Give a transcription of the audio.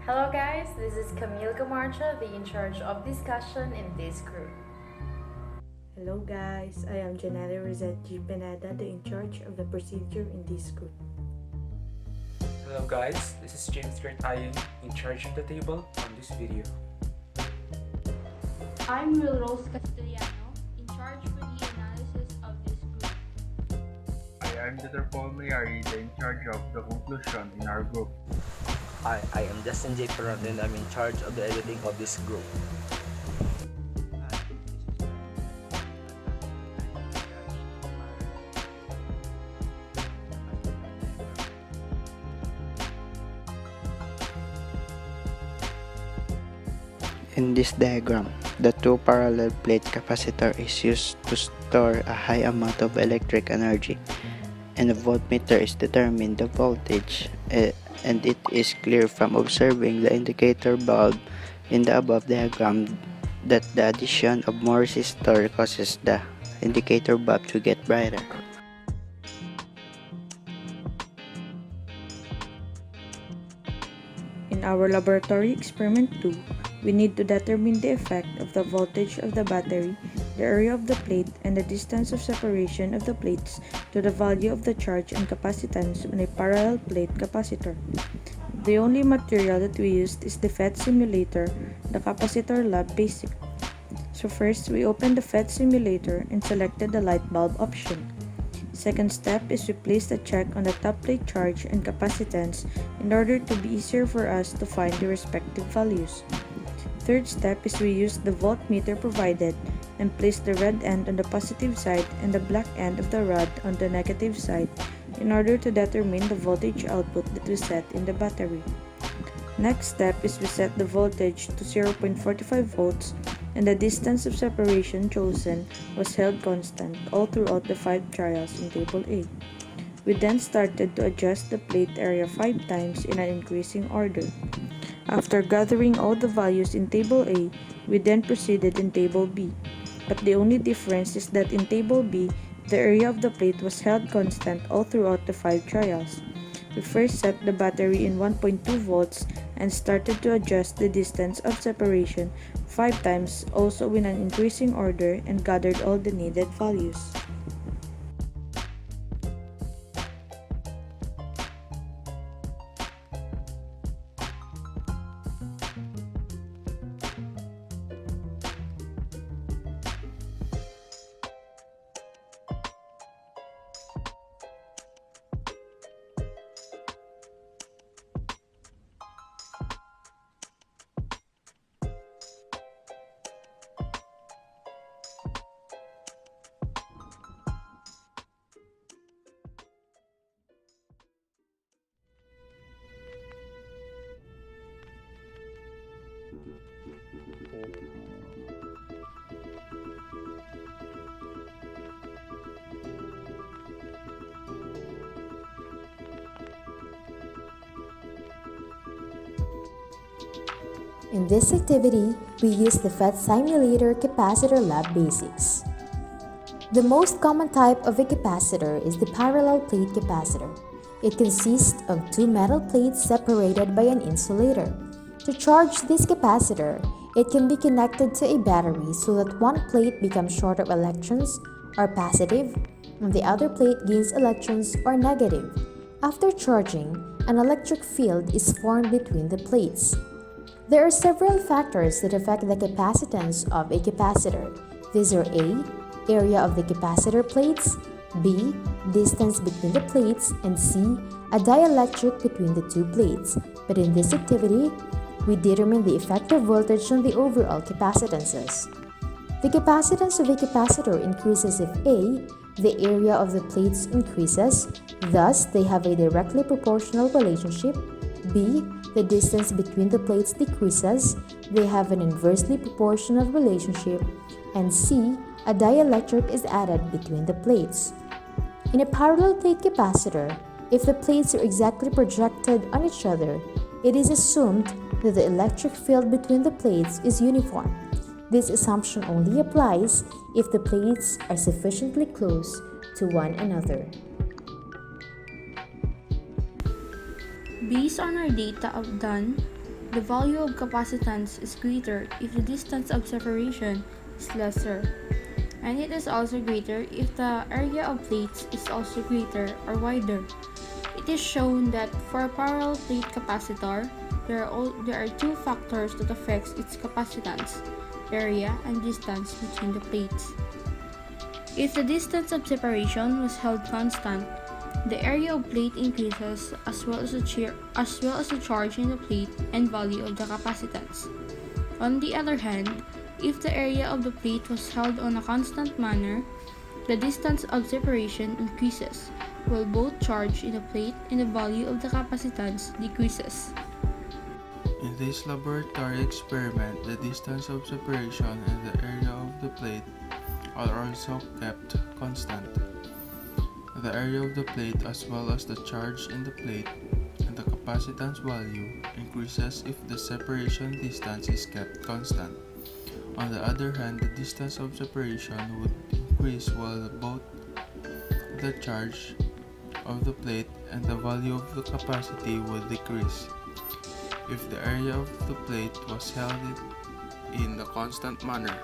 Hello guys, this is Camille Gamarcha, the in charge of discussion in this group. Hello guys, I am Janelle Rosette G. Pineda, the in charge of the procedure in this group. Hello guys, this is James Gertayan, in charge of the table on this video. I'm Will Rose Castellano, in charge for the analysis of this group. I am Dr. Paul Mayari, the in charge of the conclusion in our group. Hi, I am Justin J. Peron and I'm in charge of the editing of this group. In this diagram, the two parallel plate capacitor is used to store a high amount of electric energy, and the voltmeter is determine the voltage, and it is clear from observing the indicator bulb in the above diagram that the addition of more resistor causes the indicator bulb to get brighter. In our laboratory experiment 2, we need to determine the effect of the voltage of the battery, the area of the plate, and the distance of separation of the plates to the value of the charge and capacitance on a parallel plate capacitor. The only material that we used is the FET simulator, the Capacitor Lab Basic. So first, we opened the FET simulator and selected the light bulb option. Second step is we place the check on the top plate charge and capacitance in order to be easier for us to find the respective values. Third step is we use the voltmeter provided and place the red end on the positive side and the black end of the rod on the negative side in order to determine the voltage output that we set in the battery. Next step is we set the voltage to 0.45 volts and the distance of separation chosen was held constant all throughout the 5 trials in Table A. We then started to adjust the plate area 5 times in an increasing order. After gathering all the values in Table A, we then proceeded in Table B. But the only difference is that in Table B, the area of the plate was held constant all throughout the 5 trials. We first set the battery in 1.2 volts and started to adjust the distance of separation 5 times also in an increasing order and gathered all the needed values. In this activity, we use the FET Simulator Capacitor Lab Basics. The most common type of a capacitor is the parallel plate capacitor. It consists of 2 metal plates separated by an insulator. To charge this capacitor, it can be connected to a battery so that one plate becomes short of electrons or positive, and the other plate gains electrons or negative. After charging, an electric field is formed between the plates. There are several factors that affect the capacitance of a capacitor. These are A. Area of the capacitor plates, B. Distance between the plates, and C. A dielectric between the two plates. But in this activity, we determine the effective voltage on the overall capacitances. The capacitance of a capacitor increases if A. The area of the plates increases, thus they have a directly proportional relationship. B. The distance between the plates decreases, they have an inversely proportional relationship. And C. A dielectric is added between the plates. In a parallel plate capacitor, if the plates are exactly projected on each other, it is assumed that the electric field between the plates is uniform. This assumption only applies if the plates are sufficiently close to one another. Based on our data done the value of capacitance is greater if the distance of separation is lesser, and it is also greater if the area of plates is also greater or wider. It is shown that for a parallel plate capacitor, there are two factors that affects its capacitance: area and distance between the plates. If the distance of separation was held constant, the area of plate increases as well as the charge in the plate and value of the capacitance. On the other hand, if the area of the plate was held on a constant manner, the distance of separation increases, while both charge in the plate and the value of the capacitance decreases. In this laboratory experiment, the distance of separation and the area of the plate are also kept constant. The area of the plate as well as the charge in the plate and the capacitance value increases if the separation distance is kept constant. On the other hand, the distance of separation would increase while both the charge of the plate and the value of the capacity would decrease. If the area of the plate was held in a constant manner,